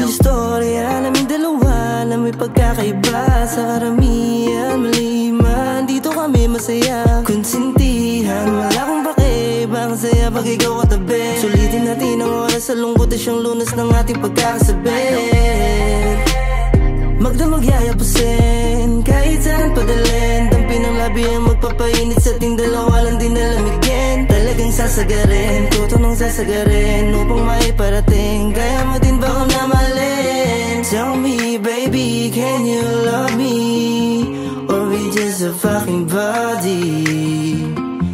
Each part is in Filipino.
istorya naming dalawa na may pagkakaiba sa karamihan. Maliman, dito kami masaya, konsintihan. Wala kong pake, bang saya pag ikaw katabi. Sulitin natin ang oras sa lungkot at siyang lunas ng ating pagkakasabit. Magdamag yayapusin, kahit saan padalhin. Dampi ng labi ang magpapainit sa ating dalawa lang din nalamigin. Talagang sasagarin, tutunong sasagarin upang maiparating. Kaya mo din ba kung namalin? Tell me baby, can you love me? Or we just a fucking body?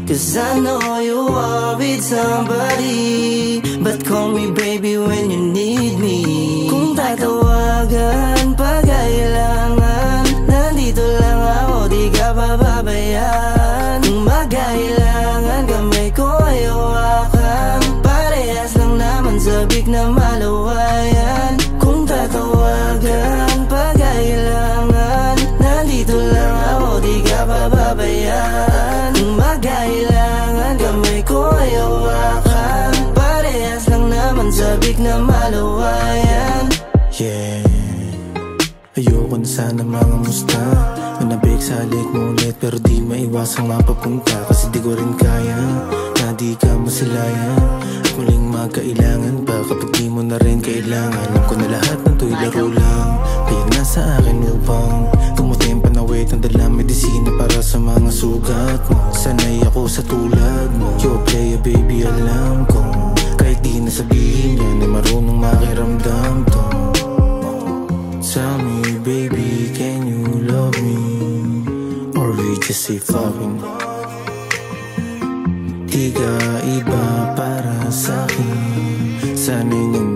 Cause I know you are with somebody, but call me baby when you need me. Kung tatawagan pag kailangan, nandito lang ako, di ka pababayaan. Kung magkailangan kamay ko ay hawakan, parehas lang naman sabik na malawayan. Kung tatawagan pag kailangan, nandito lang ako, di ka pababayaan. Kung magkailangan kamay ko ay hawakan, parehas lang naman sabik na malawayan. Yeah, ayoko na sana mga musta. Manabik sa halik mo ulit pero di maiwasang mapapunta. Kasi di ko rin kaya na di ka masilayan at muling magkailangan pa kapag di mo na rin kailangan. Alam ko na lahat ng to'y laro lang, kaya nasa akin upang tumutin panawit ang dalang medisina para sa mga sugat mo. Sanay ako sa tulad mo, you play a baby, alam ko. Kahit di na sabihin yan ay marunong makiramdam to. Tell me baby, can you love me? Or we just say fucking. Di ka iba para sa'kin, sana'y nang